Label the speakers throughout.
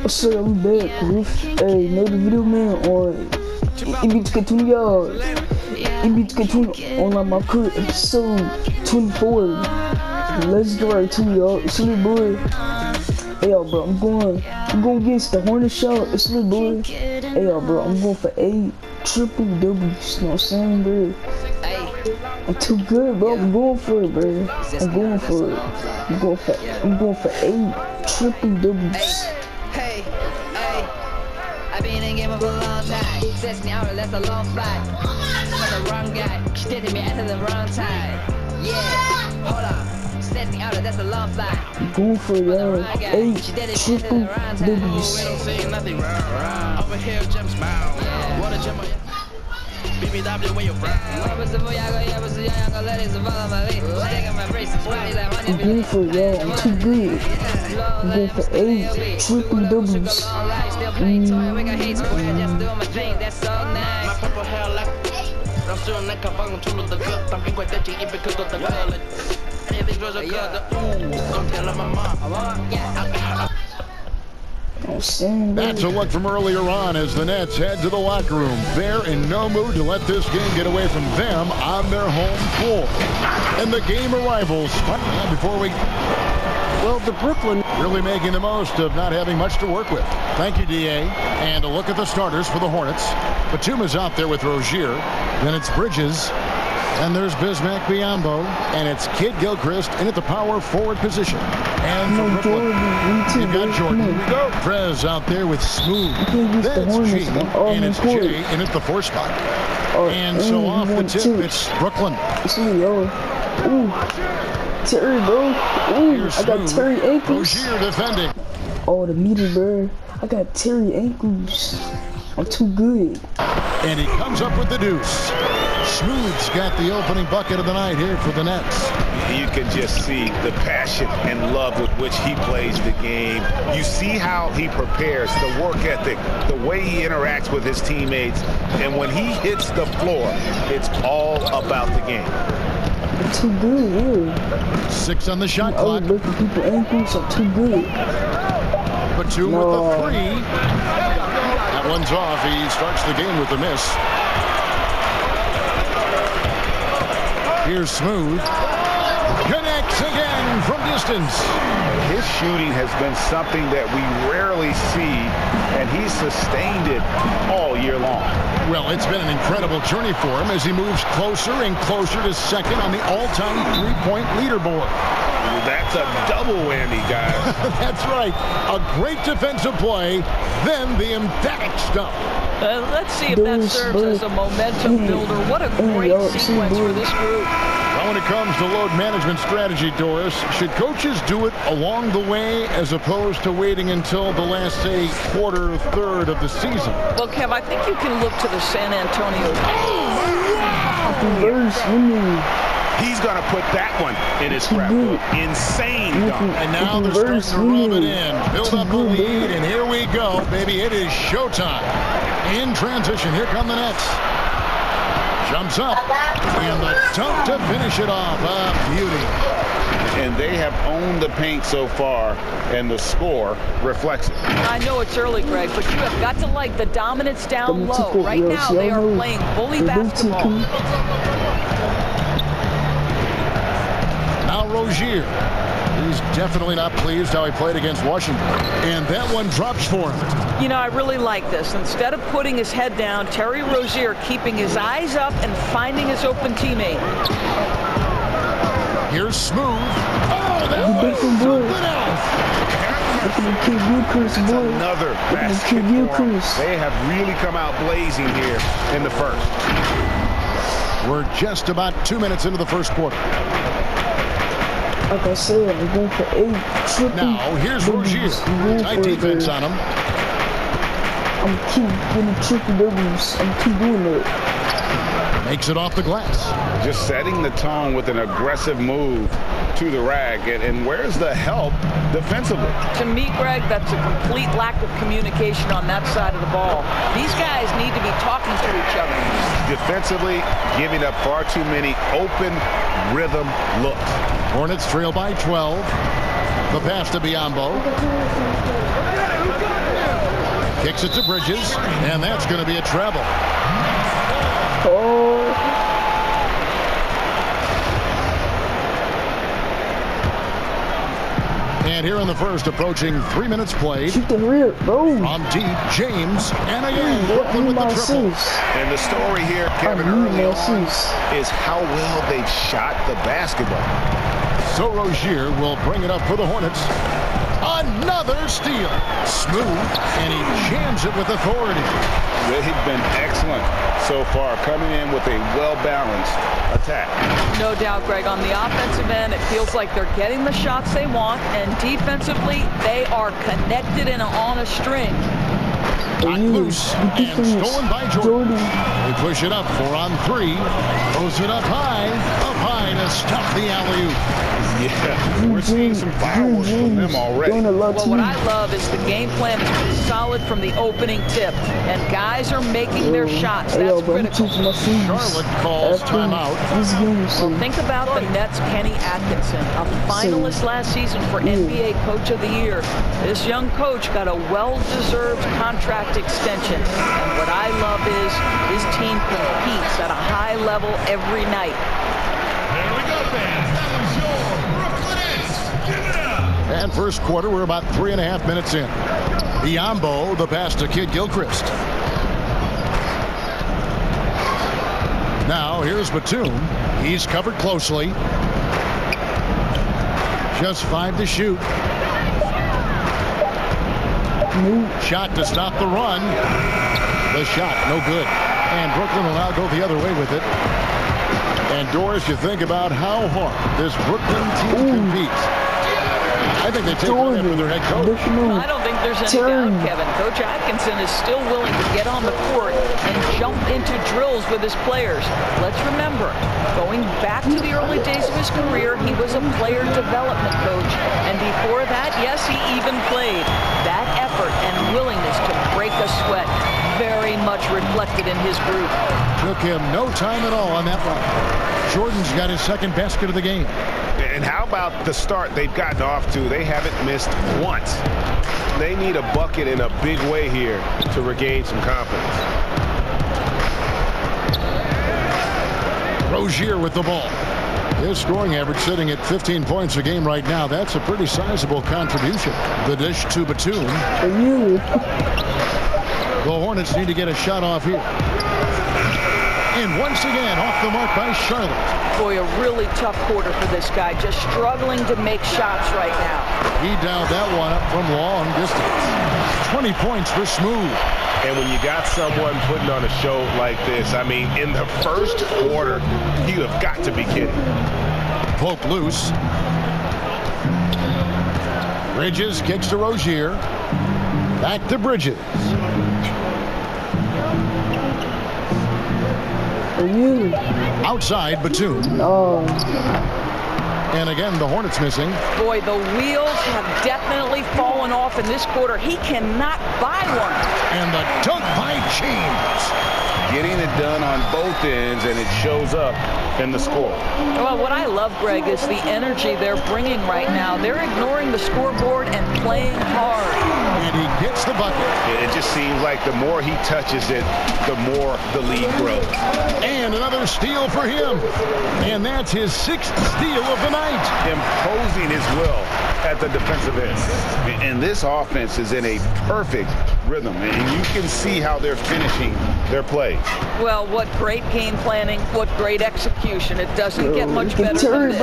Speaker 1: So I'm back with another video, man, on on my career episode 24. Let's get right to it, y'all. It's little boy. Hey y'all, bro, I'm going against the Hornet shot. It's little boy. Hey y'all, bro, I'm going for 8 triple W's. You know what I'm saying, bro? I'm too good, bro. I'm going for it, bro. I'm going for it. I'm going for 8 triple W's.
Speaker 2: Hey, I've been in game for a long time. Sets me out, that's a long flight. I'm the wrong guy, taking me at the wrong time. Yeah, hold on. Sets me out, that's a long flight.
Speaker 1: I'm going for it, y'all. 8 triple W's.
Speaker 3: Over here, Jim Smile. What a Jim. BBW, where you from?
Speaker 1: I'm going for it, y'all. I'm too good. I'm going for 8 triple W's.
Speaker 3: My purple hair like I'm still not confirmed to the gut. I'm being that you eat because of the girl. If it was a girl, don't tell my mom.
Speaker 4: That's a look from earlier on as the Nets head to the locker room. They're in no mood to let this game get away from them on their home floor. And the game arrivals. Before we... Well, the Brooklyn really making the most of not having much to work with. Thank you, D.A. And a look at the starters for the Hornets. Batuma's out there with Rozier. Then it's Bridges. And there's Bismack Biyombo, and it's Kid Gilchrist in at the power forward position. And from Brooklyn, you've got Jordan. Here we go. Prez out there with Smooth. That's G, and it's Jay in at the 4 spot. And so off the tip, it's Brooklyn.
Speaker 1: Ooh, Terry, bro. Ooh, I got Terry ankles.
Speaker 4: Rozier defending.
Speaker 1: Oh, the meter, bro. I got Terry ankles. I'm too good.
Speaker 4: And he comes up with the deuce. Smooth's got the opening bucket of the night here for the Nets.
Speaker 5: You can just see the passion and love with which he plays the game. You see how he prepares, the work ethic, the way he interacts with his teammates. And when he hits the floor, it's all about the game.
Speaker 1: I'm too good, yeah.
Speaker 4: 6 on the shot clock.
Speaker 1: I'm breaking people ankles. I'm too good.
Speaker 4: Batum with the 3. That one's off. He starts the game with a miss. Here's Smooth. Connects again from distance.
Speaker 5: His shooting has been something that we rarely see, and he's sustained it all year long.
Speaker 4: Well, it's been an incredible journey for him as he moves closer and closer to second on the all-time three-point leaderboard.
Speaker 5: That's a double whammy, guys.
Speaker 4: That's right. A great defensive play, then the emphatic stuff.
Speaker 6: Let's see if that serves as a momentum builder. What a great sequence for this group.
Speaker 4: Well, when it comes to load management strategy, Doris, should coaches do it along the way as opposed to waiting until the last, say, quarter, third of the season?
Speaker 6: Well, Kev, I think you can look to the San Antonio.
Speaker 5: He's going to put that one in his scrapbook. Insane dunk.
Speaker 4: And now they're starting to rub it in. Build up a lead, and here we go, baby. It is showtime. In transition, here come the Nets. Jumps up, and the dunk to finish it off. A beauty.
Speaker 5: And they have owned the paint so far, and the score reflects it.
Speaker 6: I know it's early, Greg, but you have got to like the dominance down low. Right now, they are playing bully basketball.
Speaker 4: Now Rozier. He's definitely not pleased how he played against Washington. And that one drops for him.
Speaker 6: You know, I really like this. Instead of putting his head down, Terry Rozier keeping his eyes up and finding his open teammate.
Speaker 4: Here's Smooth. Oh, that was something else.
Speaker 1: That's
Speaker 5: another basket for them. They have really come out blazing here in the first.
Speaker 4: We're just about 2 minutes into the first quarter.
Speaker 1: Like I said, I'm going for 8 triple.
Speaker 4: Now, here's Rozier. Tight defense on him.
Speaker 1: I'm keep getting triple W's. I'm keep doing it.
Speaker 4: Makes it off the glass.
Speaker 5: Just setting the tone with an aggressive move to the rack. And where's the help defensively?
Speaker 6: To me, Greg, that's a complete lack of communication on that side of the ball. These guys need to be talking to each other.
Speaker 5: Defensively, giving up far too many open rhythm looks.
Speaker 4: Hornets trail by 12. The pass to Biyombo. Kicks it to Bridges, and that's going to be a treble.
Speaker 1: Oh.
Speaker 4: And here in the first, approaching 3 minutes played.
Speaker 1: Shoot the rear, bro.
Speaker 4: From deep, James, and again, Brooklyn with the triple.
Speaker 5: And the story here, Kevin, early on is how well they shot the basketball.
Speaker 4: So Rozier will bring it up for the Hornets. Another steal. Smooth, and he jams it with authority.
Speaker 5: They've been excellent so far, coming in with a well-balanced attack.
Speaker 6: No doubt, Greg. On the offensive end, it feels like they're getting the shots they want, and defensively, they are connected and on a string.
Speaker 4: Got loose and stolen by Jordan. They push it up 4-on-3. Throws it up high to stop the alley-oop.
Speaker 5: Yeah, we're seeing some fireworks from them already.
Speaker 6: Well, what I love is the game plan is pretty solid from the opening tip, and guys are making their shots. That's critical.
Speaker 4: Charlotte calls timeout.
Speaker 6: Well, think about the Nets' Kenny Atkinson, a finalist last season for NBA Coach of the Year. This young coach got a well-deserved contract extension, and what I love is his team competes at a high level every night.
Speaker 7: There we go, fans. That was your Brooklyn Nets. Give it up.
Speaker 4: And first quarter, we're about 3.5 minutes in. Biyombo, the pass to Kid Gilchrist. Now, here's Batum. He's covered closely. Just 5 to shoot. Shot to stop the run. The shot, no good. And Brooklyn will now go the other way with it. And Doris, you think about how hard this Brooklyn team competes. I think they take one after their head coach.
Speaker 6: I don't think there's any doubt, Kevin. Coach Atkinson is still willing to get on the court and jump into drills with his players. Let's remember, going back to the early days of his career, he was a player development coach. And before that, yes, he even played. That effort and willingness to break a sweat very much reflected in his group.
Speaker 4: Took him no time at all on that one. Jordan's got his second basket of the game.
Speaker 5: And how about the start they've gotten off to? They haven't missed once. They need a bucket in a big way here to regain some confidence.
Speaker 4: Rozier with the ball. His scoring average sitting at 15 points a game right now. That's a pretty sizable contribution. The dish to Batum. The Hornets need to get a shot off here. And once again, off the mark by Charlotte.
Speaker 6: Boy, a really tough quarter for this guy. Just struggling to make shots right now.
Speaker 4: He dialed that one up from long distance. 20 points for Smooth.
Speaker 5: And when you got someone putting on a show like this, I mean, in the first quarter, you have got to be kidding.
Speaker 4: Pope loose. Bridges kicks to Rozier. Back to Bridges. Outside, Batum. And again, the Hornets missing.
Speaker 6: Boy, the wheels have definitely fallen off in this quarter. He cannot buy one.
Speaker 4: And the dunk by James.
Speaker 5: Getting it done on both ends, and it shows up in the score.
Speaker 6: Well, what I love, Greg, is the energy they're bringing right now. They're ignoring the scoreboard and playing hard.
Speaker 4: And he gets the bucket.
Speaker 5: It just seems like the more he touches it, the more the lead grows.
Speaker 4: And another steal for him. And that's his 6th steal of the night.
Speaker 5: Imposing his will at the defensive end. And this offense is in a perfect rhythm, and you can see how they're finishing their plays.
Speaker 6: Well, what great game planning, what great execution. It doesn't get much better than this.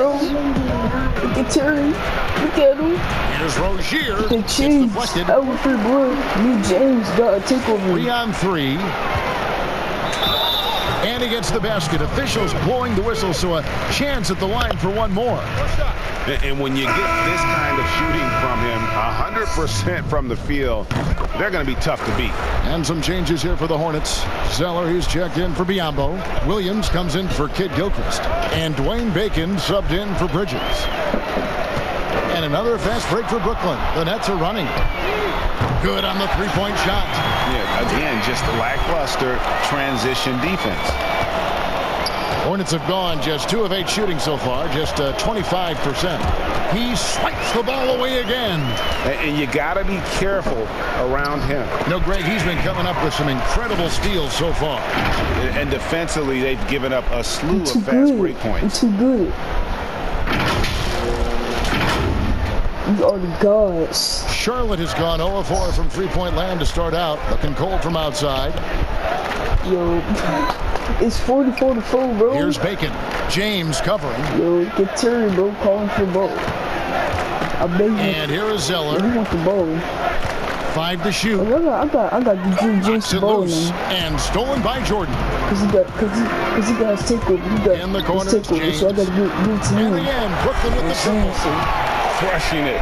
Speaker 1: Look at Terry. Look at him.
Speaker 4: Here's Rozier.
Speaker 1: The James. Alfred Wood. New James got a takeover.
Speaker 4: 3-on-3. And he gets the basket. Officials blowing the whistle, so a chance at the line for one more.
Speaker 5: And when you get this kind of shooting from him, 100% from the field, they're going to be tough to beat.
Speaker 4: And some changes here for the Hornets. Zeller, he's checked in for Biombo. Williams comes in for Kid Gilchrist. And Dwayne Bacon subbed in for Bridges. And another fast break for Brooklyn. The Nets are running. Good on the three-point shot.
Speaker 5: Yeah, again, just lackluster transition defense.
Speaker 4: Hornets have gone just 2 of 8 shooting so far, just 25%. He swipes the ball away again.
Speaker 5: And you got to be careful around him.
Speaker 4: No, Greg, he's been coming up with some incredible steals so far.
Speaker 5: And defensively, they've given up a slew of
Speaker 1: Too
Speaker 5: fast
Speaker 1: good.
Speaker 5: break points.
Speaker 1: Too good. We are the gods.
Speaker 4: Charlotte has gone 0-4 from three-point land to start out. Looking cold from outside.
Speaker 1: Yo, it's 44-4, bro.
Speaker 4: Here's Bacon. James covering.
Speaker 1: Yo, get Terry, bro. Calling for the ball. I beg you.
Speaker 4: And here is Zeller.
Speaker 1: You want the ball?
Speaker 4: 5 to shoot.
Speaker 1: I got the Drew James
Speaker 4: Knocks it
Speaker 1: ball,
Speaker 4: loose.
Speaker 1: man.
Speaker 4: And stolen by Jordan.
Speaker 1: Cause he got his takeover. He got
Speaker 4: In the
Speaker 1: his
Speaker 4: corner,
Speaker 1: takeover,
Speaker 4: James.
Speaker 1: so I gotta give it to
Speaker 4: And
Speaker 1: him.
Speaker 4: again, Brooklyn with the triple.
Speaker 5: Crushing it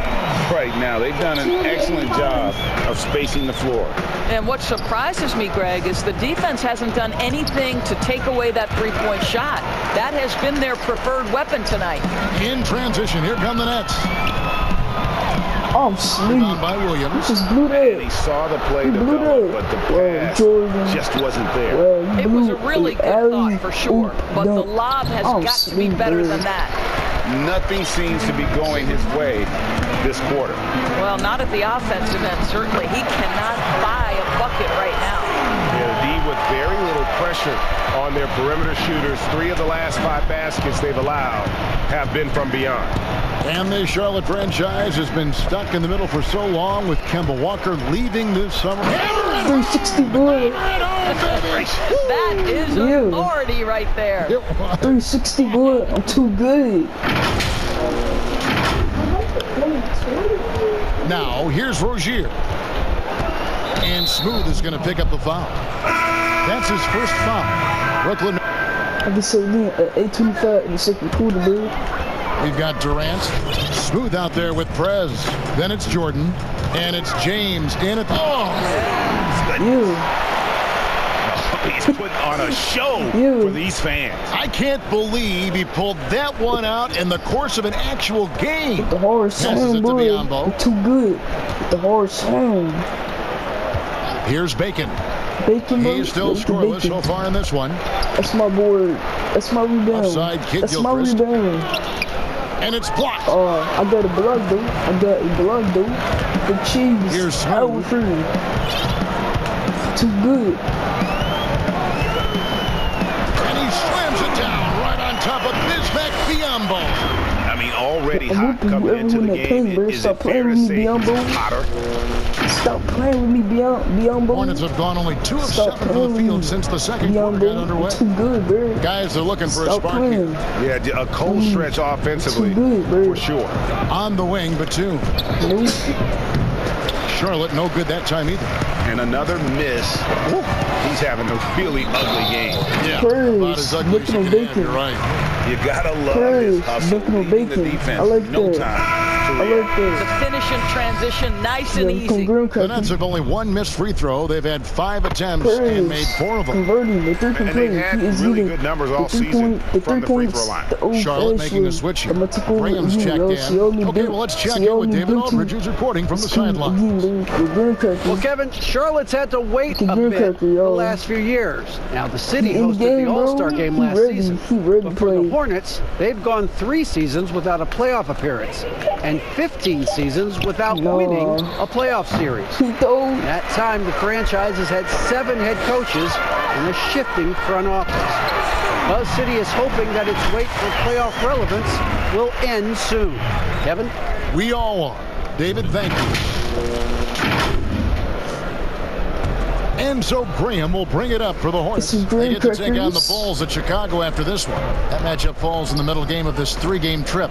Speaker 5: right now. They've done an excellent job of spacing the floor.
Speaker 6: And what surprises me, Greg, is the defense hasn't done anything to take away that three-point shot. That has been their preferred weapon tonight.
Speaker 4: In transition, here come the Nets.
Speaker 1: Oh, I'm sleep.
Speaker 4: On by Williams.
Speaker 1: Just blew
Speaker 5: And he
Speaker 1: that.
Speaker 5: saw the play
Speaker 1: He blew
Speaker 5: develop,
Speaker 1: that.
Speaker 5: but the
Speaker 1: Well,
Speaker 5: pass
Speaker 1: Jordan.
Speaker 5: just wasn't there.
Speaker 1: Well,
Speaker 6: It was a really good thought for sure, but the lob has got to be better than that.
Speaker 5: Nothing seems to be going his way this quarter.
Speaker 6: Well, not at the offensive end, certainly. He cannot buy a bucket right now.
Speaker 5: Yeah, the D with very little pressure on their perimeter shooters. 3 of the last 5 baskets they've allowed have been from beyond.
Speaker 4: And the Charlotte franchise has been stuck in the middle for so long with Kemba Walker leaving this summer.
Speaker 1: 360 boy.
Speaker 6: That is
Speaker 1: Yeah.
Speaker 6: authority right there.
Speaker 1: 360 boy. I'm too good.
Speaker 4: Now, here's Rozier. And Smooth is going to pick up the foul. That's his first foul. Brooklyn.
Speaker 1: I can say again at 8:25 in the second quarter, dude.
Speaker 4: We've got Durant. Smooth out there with Prez. Then it's Jordan. And it's James in at the...
Speaker 1: Yeah.
Speaker 5: He's putting on a show for these fans.
Speaker 4: I can't believe he pulled that one out in the course of an actual game.
Speaker 1: The horse
Speaker 4: Passes
Speaker 1: home,
Speaker 4: it to
Speaker 1: boy.
Speaker 4: Biombo.
Speaker 1: You're too good. The horse home.
Speaker 4: Here's Bacon.
Speaker 1: Bacon, bro.
Speaker 4: He's still
Speaker 1: Look at
Speaker 4: scoreless
Speaker 1: Bacon.
Speaker 4: so far in this one.
Speaker 1: That's my board. That's my rebound.
Speaker 4: Offside, Kid
Speaker 1: That's my
Speaker 4: Gilchrist.
Speaker 1: rebound.
Speaker 4: And it's blocked.
Speaker 1: I got a block, dude. I got a block, dude. The cheese.
Speaker 4: Here's Smooth.
Speaker 1: I was free. Too good.
Speaker 4: And he slams it down right on top of Bismack Biombo.
Speaker 5: I mean, already
Speaker 1: I'm
Speaker 5: hot
Speaker 1: whooping
Speaker 5: coming
Speaker 1: whoever
Speaker 5: into
Speaker 1: win
Speaker 5: the
Speaker 1: that
Speaker 5: game.
Speaker 1: paint, bro.
Speaker 5: Is
Speaker 1: Stop
Speaker 5: it fair
Speaker 1: playing
Speaker 5: to
Speaker 1: with me,
Speaker 5: say
Speaker 1: Biombo.
Speaker 5: he's hotter?
Speaker 1: Stop playing with me, Biombo.
Speaker 4: Hornets have gone only 2 of
Speaker 1: Stop
Speaker 4: 7 from
Speaker 1: playing
Speaker 4: the
Speaker 1: with
Speaker 4: field
Speaker 1: me.
Speaker 4: since the second quarter got
Speaker 1: Biombo,
Speaker 4: underway.
Speaker 1: too good, bro.
Speaker 4: Guys are looking for a
Speaker 1: Stop
Speaker 4: spark
Speaker 1: playing.
Speaker 4: here.
Speaker 5: Yeah, a cold stretch offensively,
Speaker 1: Too good, bro.
Speaker 5: for sure.
Speaker 4: On the wing, but 2.
Speaker 1: Nope.
Speaker 4: Charlotte, no good that time either.
Speaker 5: And another miss. Woo. He's having a really ugly game.
Speaker 4: Yeah,
Speaker 1: Praise.
Speaker 4: about as ugly as you
Speaker 1: Looking
Speaker 4: can
Speaker 1: at
Speaker 4: have,
Speaker 1: Bacon.
Speaker 4: you're right.
Speaker 5: You gotta love
Speaker 1: Praise.
Speaker 5: his hustle,
Speaker 1: Looking at
Speaker 5: leading the
Speaker 1: Bacon.
Speaker 5: defense.
Speaker 1: I like
Speaker 5: No
Speaker 1: that.
Speaker 5: time to
Speaker 1: I
Speaker 5: react.
Speaker 1: like
Speaker 6: The
Speaker 1: that.
Speaker 6: finish in transition, nice and
Speaker 1: Yeah,
Speaker 6: easy.
Speaker 1: green
Speaker 4: The Nets have only 1 missed free throw. They've had 5 attempts and made 4 of them.
Speaker 1: Converting the 3-point
Speaker 5: And they've
Speaker 1: play.
Speaker 5: had
Speaker 1: He is
Speaker 5: really
Speaker 1: either
Speaker 5: good numbers
Speaker 1: the
Speaker 5: all season
Speaker 1: 3-point, the
Speaker 5: from the
Speaker 1: 3
Speaker 5: free
Speaker 1: points,
Speaker 5: throw line.
Speaker 1: the old
Speaker 4: Charlotte
Speaker 1: fashioned,
Speaker 4: making a switch here.
Speaker 1: the Matiko
Speaker 4: Graham's
Speaker 1: again,
Speaker 4: checked
Speaker 1: bro.
Speaker 4: in.
Speaker 1: Sioli
Speaker 4: Okay,
Speaker 1: built-
Speaker 4: well, let's check in
Speaker 1: Sioli
Speaker 4: with David
Speaker 1: built to-
Speaker 4: Aldridge, who's reporting from the
Speaker 1: It's cool
Speaker 4: sideline.
Speaker 1: again, bro. The green cracker.
Speaker 8: Well, Kevin, Charlotte's had to wait
Speaker 1: Look
Speaker 8: a
Speaker 1: at Green
Speaker 8: bit
Speaker 1: Cracker,
Speaker 8: the
Speaker 1: y'all.
Speaker 8: last few years. Now, the city
Speaker 1: He in
Speaker 8: hosted
Speaker 1: the game,
Speaker 8: the All-Star
Speaker 1: bro.
Speaker 8: game
Speaker 1: He
Speaker 8: last
Speaker 1: ready.
Speaker 8: season.
Speaker 1: He ready
Speaker 8: But
Speaker 1: to
Speaker 8: for the
Speaker 1: play.
Speaker 8: Hornets, they've gone 3 seasons without a playoff appearance and 15 seasons without
Speaker 1: No.
Speaker 8: winning a playoff series.
Speaker 1: He throw.
Speaker 8: In that time, the franchise has had 7 head coaches and a shifting front office. Buzz City is hoping that its wait for playoff relevance will end soon. Kevin?
Speaker 4: We all are. David, thank you. And so Graham will bring it up for the Hornets.
Speaker 1: This is
Speaker 4: They
Speaker 1: Graham
Speaker 4: get to take on the
Speaker 1: Crackers.
Speaker 4: Bulls at Chicago after this one. That matchup falls in the middle game of this 3-game trip.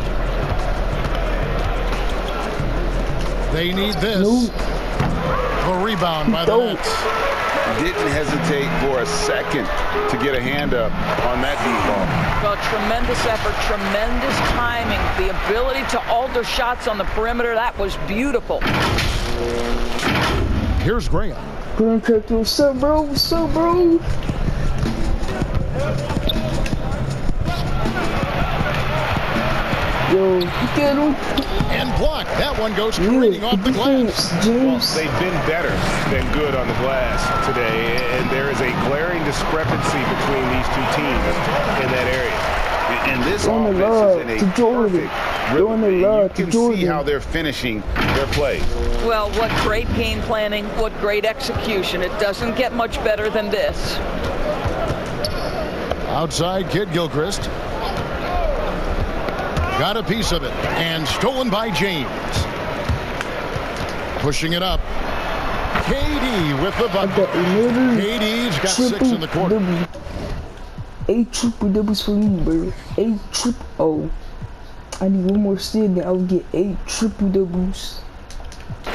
Speaker 4: They need this.
Speaker 1: Nope.
Speaker 4: The rebound by the Nets.
Speaker 5: Didn't hesitate for a second to get a hand up on that deep ball.
Speaker 6: Well, tremendous effort, tremendous timing, the ability to alter shots on the perimeter. That was beautiful.
Speaker 4: Here's Graham.
Speaker 1: Graham Cracker, what's up, bro? What's up, bro? Yo, get him.
Speaker 4: And blocked. That one goes careening off the glass.
Speaker 5: Well, they've been better than good on the glass today, and there is a glaring discrepancy between these two teams in that area. And this offense is in a perfect rhythm. You can see how they're finishing their plays.
Speaker 6: Well, what great game planning, what great execution. It doesn't get much better than this.
Speaker 4: Outside, Kid Gilchrist. Got a piece of it, and stolen by James. Pushing it up. KD with the bucket. KD's got 6 in the quarter.
Speaker 1: 8 triple doubles for me, bro. 8 triple. Oh, I need one more steal, then I will get 8 triple doubles.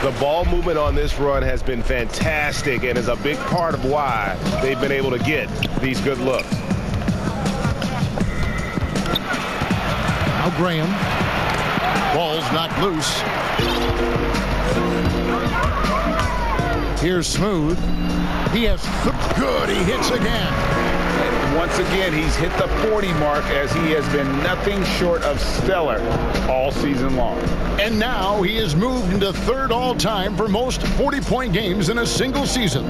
Speaker 5: The ball movement on this run has been fantastic and is a big part of why they've been able to get these good looks.
Speaker 4: Now Graham. Ball's knocked loose. Here's Smooth. He has good. He hits again.
Speaker 5: And once again, he's hit the 40 mark as he has been nothing short of stellar all season long.
Speaker 4: And now he has moved into 3rd all-time for most 40-point games in a single season.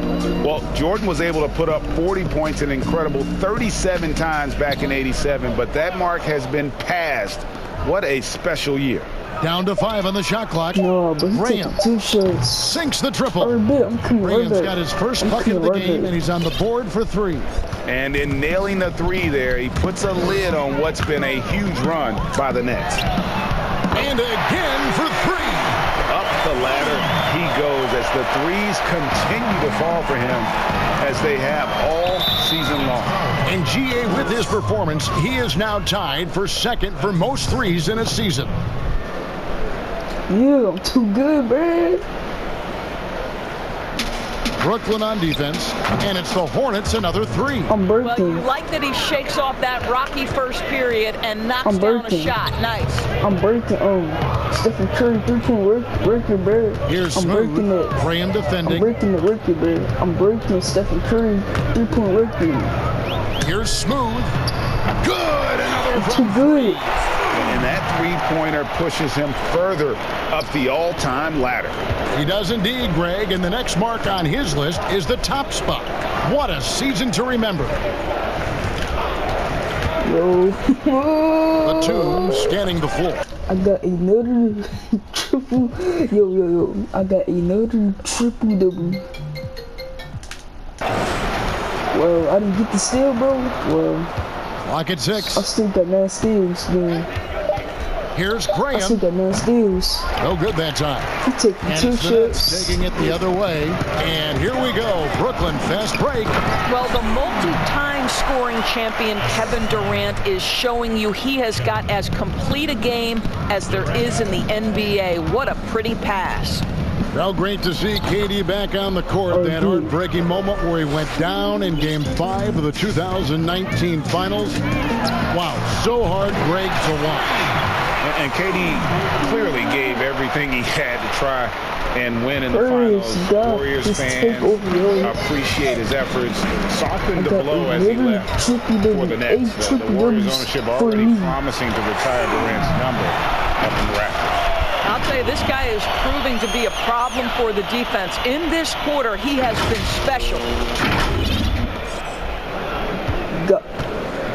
Speaker 5: Well, Jordan was able to put up 40 points an incredible 37 times back in '87, but that mark has been passed. What a special year.
Speaker 4: Down to 5 on the shot clock.
Speaker 1: No, but he
Speaker 4: Graham
Speaker 1: took 2 shots.
Speaker 4: sinks the triple.
Speaker 1: Graham's
Speaker 4: got his first bucket of the game, and he's on the board for 3.
Speaker 5: And in nailing the 3 there, he puts a lid on what's been a huge run by the Nets.
Speaker 4: And again for 3.
Speaker 5: Up the ladder he goes as the threes continue to fall for him as they have all season long.
Speaker 4: And GA, with his performance, he is now tied for 2nd for most threes in a season.
Speaker 1: Yeah, I'm too good, man.
Speaker 4: Brooklyn on defense, and it's the Hornets another 3.
Speaker 1: I'm
Speaker 6: Well,
Speaker 1: birthing.
Speaker 6: you like that he shakes off that rocky first period and knocks down a shot. Nice.
Speaker 1: I'm breaking Stephen Curry 3-point record, bro.
Speaker 4: Here's
Speaker 1: I'm breaking
Speaker 4: Smooth.
Speaker 1: it.
Speaker 4: Graham
Speaker 1: I'm
Speaker 4: defending.
Speaker 1: breaking the record, bro. I'm breaking Stephen Curry 3-point record.
Speaker 4: Here's Smooth. Good. Another
Speaker 1: I'm
Speaker 4: from
Speaker 1: too good.
Speaker 5: And that 3-pointer pushes him further up the all-time ladder.
Speaker 4: He does indeed, Greg, and the next mark on his list is the top spot. What a season to remember.
Speaker 1: Yo.
Speaker 4: The Tomb scanning the floor.
Speaker 1: I got another triple. Yo. I got another triple double. Well, I didn't get the steal, bro. Well,
Speaker 4: Clock at 6.
Speaker 1: I still got 9 steals, then.
Speaker 4: Here's
Speaker 1: I still
Speaker 4: Graham.
Speaker 1: got 9 steals.
Speaker 4: No good that time.
Speaker 1: He taking
Speaker 4: And
Speaker 1: 2
Speaker 4: it's the Nets
Speaker 1: shots.
Speaker 4: taking it the other way. And here we go. Brooklyn fast break.
Speaker 6: Well, the multi-time scoring champion Kevin Durant is showing you he has got as complete a game as there is in the NBA. What a pretty pass.
Speaker 4: Well, great to see KD back on the court. That heartbreaking moment where he went down in Game 5 of the 2019 Finals. Wow, so hard, Greg, to watch.
Speaker 5: And KD clearly gave everything he had to try and win in the finals. Warriors fans appreciate his efforts. Softened the blow as he left for the Nets. The Warriors ownership already promising to retire Durant's number up in the rack.
Speaker 6: I'll tell you, this guy is proving to be a problem for the defense. In this quarter, he has been special.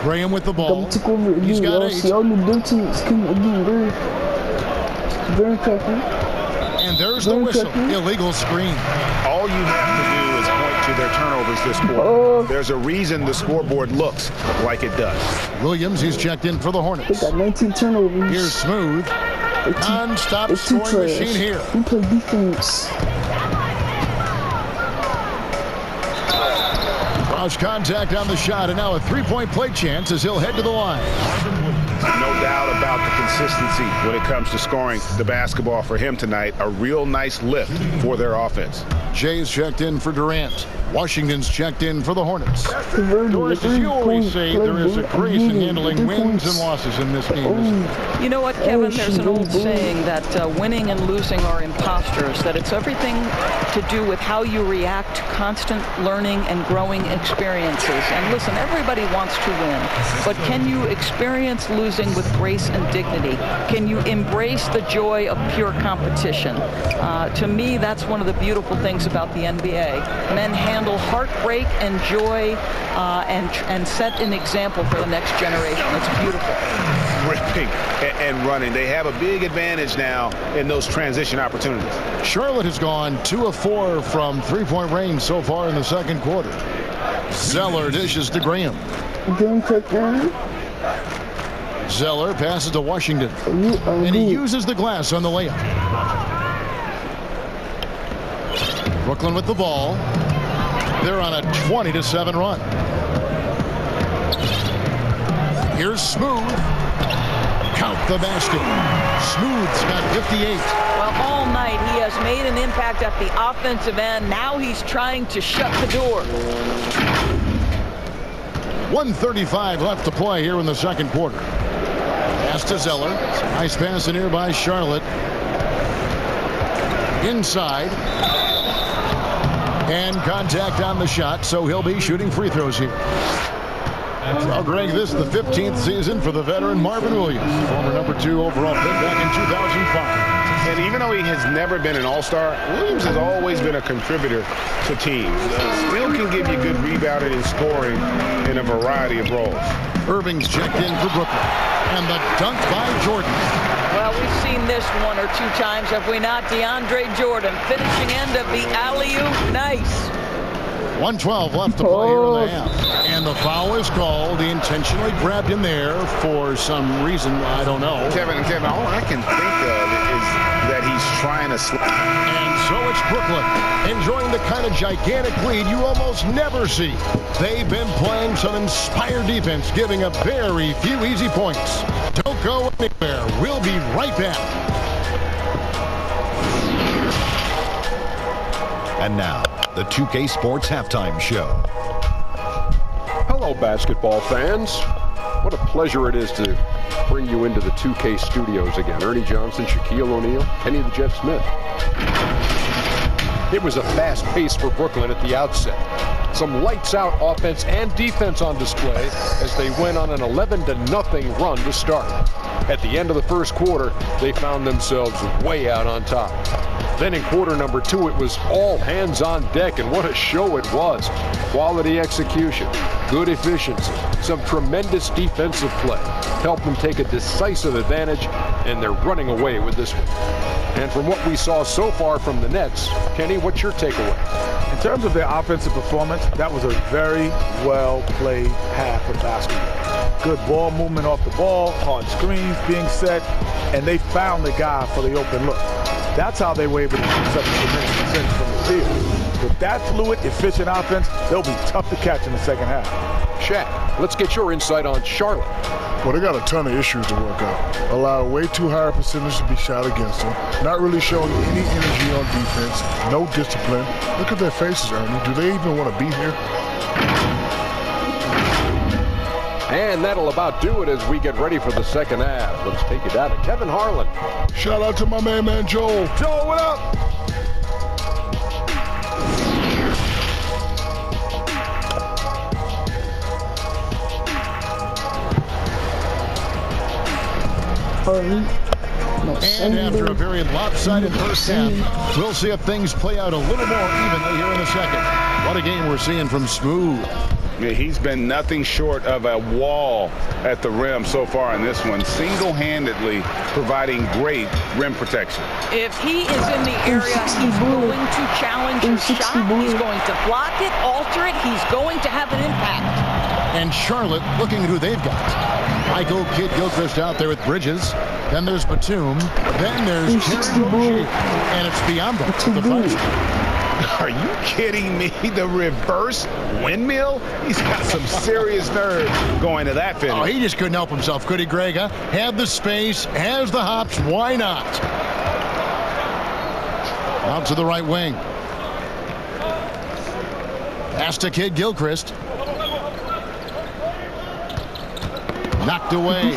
Speaker 4: Graham with the ball. He's got 8. And there's the whistle. Illegal screen.
Speaker 5: All you have to do is point to their turnovers this quarter. There's a reason the scoreboard looks like it does.
Speaker 4: Williams, he's checked in for the Hornets.
Speaker 1: They got 19 turnovers.
Speaker 4: Here's Smooth. Non-stop scoring machine here.
Speaker 1: We play defense.
Speaker 4: Cross contact on the shot, and now a 3-point play chance as he'll head to the line.
Speaker 5: No doubt about the consistency when it comes to scoring the basketball for him tonight. A real nice lift for their offense.
Speaker 4: Jay's checked in for Durant. Washington's checked in for the Hornets.
Speaker 1: Doris,
Speaker 4: as you always say, there is a grace in handling wins and losses in this game, isn't there?
Speaker 6: You know what, Kevin? There's an old saying that winning and losing are imposters, that it's everything to do with how you react to constant learning and growing experiences. And listen, everybody wants to win, but can you experience losing with grace and dignity? Can you embrace the joy of pure competition? To me, that's one of the beautiful things about the NBA. Men handle heartbreak and joy and set an example for the next generation. It's beautiful.
Speaker 5: Ripping and running. They have a big advantage now in those transition opportunities.
Speaker 4: Charlotte has gone 2 of 4 from three-point range so far in the second quarter. Zeller dishes to Graham. Zeller passes to Washington. And he uses the glass on the layup. Brooklyn with the ball. They're on a 20-7 run. Here's Smooth. Count the basket. Smooth's got 58.
Speaker 6: Well, all night he has made an impact at the offensive end. Now he's trying to shut the door.
Speaker 4: 1:35 left to play here in the second quarter. Pass to Zeller. Nice pass in here by Charlotte. Inside. And contact on the shot, so he'll be shooting free throws here. Well, Greg, this is the 15th season for the veteran Marvin Williams, former number 2 overall pick back in 2005.
Speaker 5: And even though he has never been an all-star, Williams has always been a contributor to teams. Still can give you good rebounding and scoring in a variety of roles.
Speaker 4: Irving's checked in for Brooklyn. And the dunk by Jordan.
Speaker 6: Well, we've seen this 1 or 2 times, have we not? DeAndre Jordan, finishing end of the alley-oop. Nice.
Speaker 4: 1:12 left to play here in the half. And the foul is called. He intentionally grabbed him there for some reason. I don't know.
Speaker 5: Kevin, all I can think of is that he's trying to slide.
Speaker 4: And so it's Brooklyn enjoying the kind of gigantic lead you almost never see. They've been playing some inspired defense, giving up very few easy points. Don't go anywhere. We'll be right back.
Speaker 9: And now, the 2K Sports Halftime Show.
Speaker 10: Hello, basketball fans. What a pleasure it is to bring you into the 2K studios again. Ernie Johnson, Shaquille O'Neal, Kenny the Jet Smith. It was a fast pace for Brooklyn at the outset. Some lights-out offense and defense on display as they went on an 11-0 run to start. At the end of the first quarter, they found themselves way out on top. Then in quarter number 2, it was all hands on deck, and what a show it was. Quality execution, good efficiency, some tremendous defensive play helped them take a decisive advantage, and they're running away with this one. And from what we saw so far from the Nets, Kenny, what's your takeaway?
Speaker 11: In terms of their offensive performance, that was a very well-played half of basketball. Good ball movement off the ball, hard screens being set, and they found the guy for the open look. That's how they were able to shoot such a tremendous percentage from the field. With that fluid, efficient offense, they'll be tough to catch in the second half.
Speaker 10: Shaq, let's get your insight on Charlotte.
Speaker 12: Well, they got a ton of issues to work out. Allow way too high a percentage to be shot against them. Not really showing any energy on defense. No discipline. Look at their faces, Ernie. Do they even want to be here?
Speaker 10: And that'll about do it as we get ready for the second half. Let's take it down to Kevin Harlan.
Speaker 12: Shout out to my man Joel.
Speaker 11: Joel, what up?
Speaker 4: And after a very lopsided first half, we'll see if things play out a little more evenly here in a second. What a game we're seeing from Smooth.
Speaker 5: Yeah, he's been nothing short of a wall at the rim so far in this one, single-handedly providing great rim protection.
Speaker 6: If he is in the area, he's going to challenge your shot. He's going to block it, alter it. He's going to have an impact.
Speaker 4: And Charlotte looking at who they've got. Michael Kidd-Gilchrist out there with Bridges. Then there's Batum. Then there's Terry Rozier. And it's Biombo, the fight.
Speaker 5: Are you kidding me? The reverse windmill? He's got some serious nerve going to that finish.
Speaker 4: Oh, he just couldn't help himself, could he, Greg? Huh? Had the space, has the hops. Why not? Out to the right wing. Pass to Kid Gilchrist. Knocked away.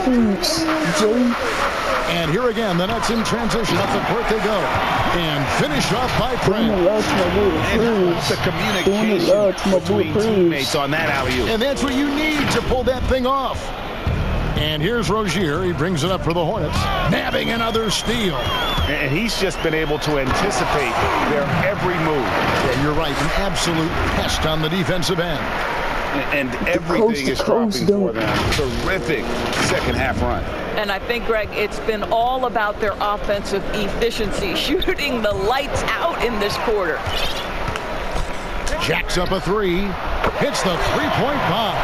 Speaker 4: And here again, the Nets in transition. Up the court they go. And finished off by Prince.
Speaker 5: The communication between teammates on that alley-oop.
Speaker 4: And that's what you need to pull that thing off. And here's Rozier. He brings it up for the Hornets. Nabbing another steal.
Speaker 5: And he's just been able to anticipate their every move.
Speaker 4: Yeah, you're right. An absolute pest on the defensive end.
Speaker 5: And everything is dropping for them. Terrific second half run.
Speaker 6: And I think, Greg, it's been all about their offensive efficiency, shooting the lights out in this quarter.
Speaker 4: Jacks up a three. Hits the three-point bomb.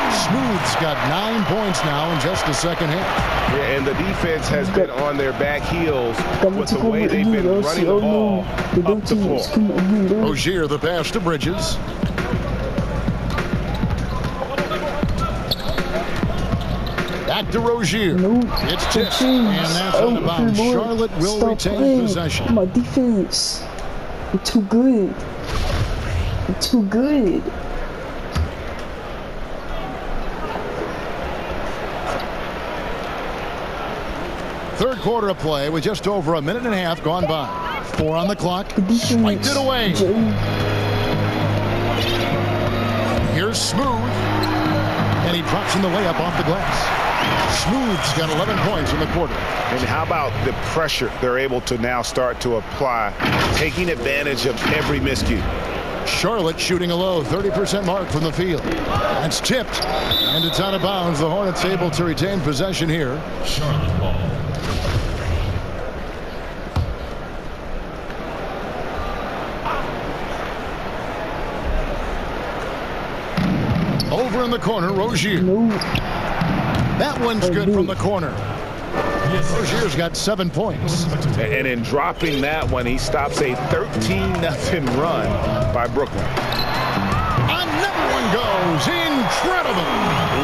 Speaker 4: Smooth's got 9 points now in just the second half.
Speaker 5: Yeah, and the defense has been on their back heels with the way they've been running the ball up the floor.
Speaker 4: Rozier, the pass to Bridges. Back to Rozier. It's tipped, and that's out of bounds. Charlotte will retain possession.
Speaker 1: My defense. You're too good. You're too good.
Speaker 4: Third quarter of play with just over a minute and a half gone by. 4 on the clock. Swiped it away. Here's Smooth. And he drops in the layup off the glass. Smooth's got 11 points in the quarter.
Speaker 5: And how about the pressure they're able to now start to apply, taking advantage of every miscue.
Speaker 4: Charlotte shooting a low 30% mark from the field. That's tipped, and it's out of bounds. The Hornets able to retain possession here.
Speaker 7: Charlotte ball.
Speaker 4: Over in the corner, Rozier. That one's good from the corner. Rozier's got 7 points.
Speaker 5: And in dropping that one, he stops a 13-0 run by Brooklyn.
Speaker 4: Another one goes. Incredible.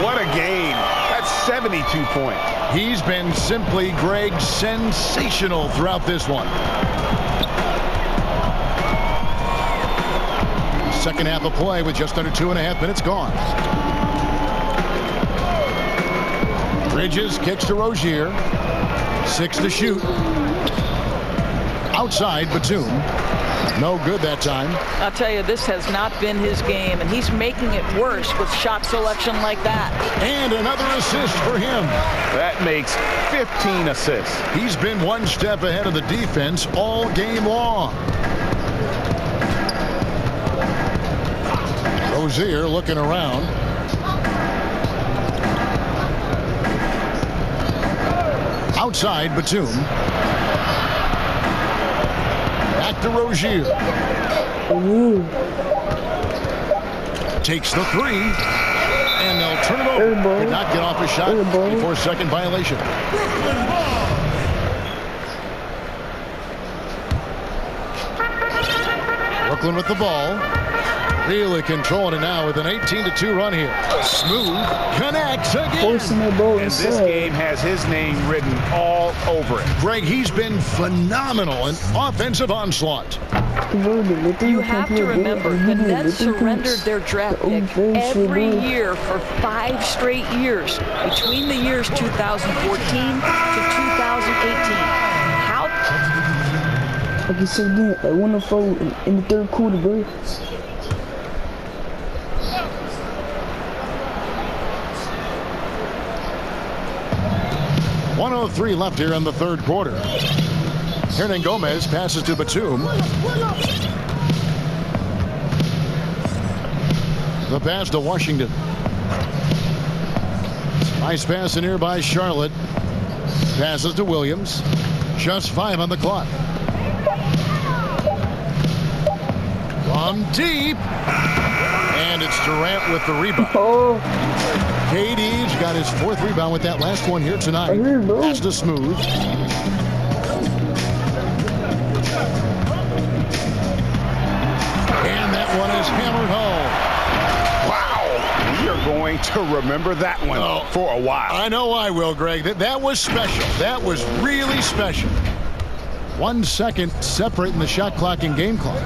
Speaker 5: What a game. That's 72 points.
Speaker 4: He's been simply, Greg, sensational throughout this one. Second half of play with just under 2.5 minutes gone. Bridges kicks to Rozier. 6 to shoot. Outside, Batum. No good that time.
Speaker 6: I'll tell you, this has not been his game, and he's making it worse with shot selection like that.
Speaker 4: And another assist for him.
Speaker 5: That makes 15 assists.
Speaker 4: He's been one step ahead of the defense all game long. Rozier looking around. Outside, Batum. Back to Rozier. Takes the three. And they'll turn it over. Could not get off a shot before second violation. Brooklyn with the ball. Really controlling it now with an 18-2 run here. Smooth connects again.
Speaker 5: And this game has his name written all over it.
Speaker 4: Greg, he's been phenomenal in offensive onslaught.
Speaker 6: You have to remember, the Nets surrendered their draft pick every year for 5 straight years between the years 2014 to 2018. How?
Speaker 1: Like you said, again, at 104 in the third quarter, bro.
Speaker 4: .103 left here in the third quarter. Hernan Gomez passes to Batum. The pass to Washington. Nice pass in here by Charlotte. Passes to Williams. Just 5 on the clock. From deep. And it's Durant with the rebound. KD's got his 4th rebound with that last one here tonight. That's the Smooth.
Speaker 5: to remember that one for a while.
Speaker 4: I know I will, Greg. That was special. That was really special. 1 second separating the shot clock and game clock.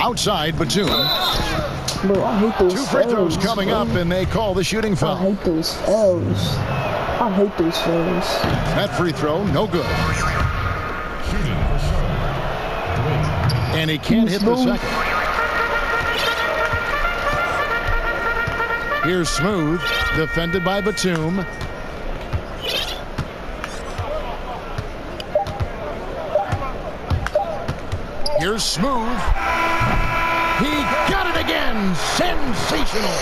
Speaker 4: Outside, Batum.
Speaker 1: Bro, I hate those
Speaker 4: 2 free throws
Speaker 1: fouls,
Speaker 4: coming
Speaker 1: bro.
Speaker 4: up, and they call the shooting foul.
Speaker 1: I hate those fouls. I hate those fouls.
Speaker 4: That free throw, no good. And he can't hit the second. Here's Smooth, defended by Batum. Here's Smooth. He got it again. Sensational.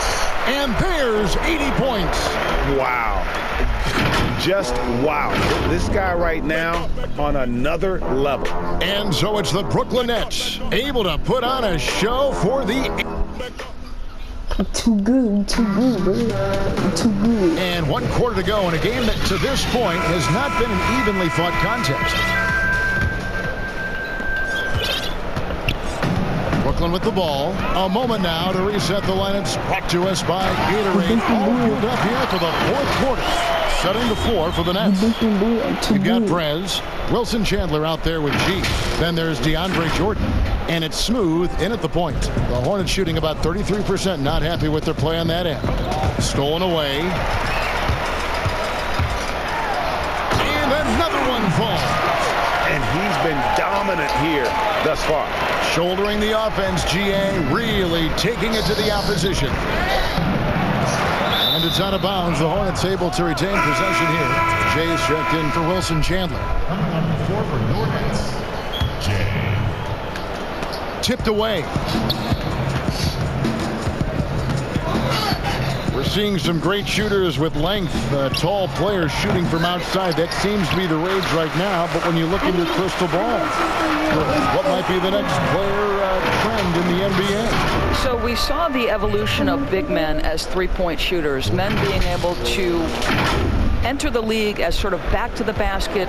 Speaker 4: And there's 80 points.
Speaker 5: Wow. Just wow. This guy right now on another level.
Speaker 4: And so it's the Brooklyn Nets able to put on a show for the...
Speaker 1: Too good, bro. Too good.
Speaker 4: And 1 quarter to go in a game that to this point has not been an evenly fought contest. Brooklyn with the ball. A moment now to reset the lineups. Brought to us by Gatorade. All geared up here for the 4th quarter. Setting the floor for the Nets. You've got Prez, Wilson Chandler out there with G. Then there's DeAndre Jordan. And it's Smooth in at the point. The Hornets shooting about 33%. Not happy with their play on that end. Stolen away. And another one falls.
Speaker 5: And he's been dominant here thus far.
Speaker 4: Shouldering the offense, GA really taking it to the opposition. And it's out of bounds. The Hornets able to retain possession here. Jay's checked in for Wilson Chandler.
Speaker 7: Coming on the floor for your Nets, Jay.
Speaker 4: Tipped away. We're seeing some great shooters with length, tall players shooting from outside. That seems to be the rage right now. But when you look into the crystal ball, what might be the next player trend in the NBA?
Speaker 6: So we saw the evolution of big men as three-point shooters, men being able to enter the league as sort of back to the basket,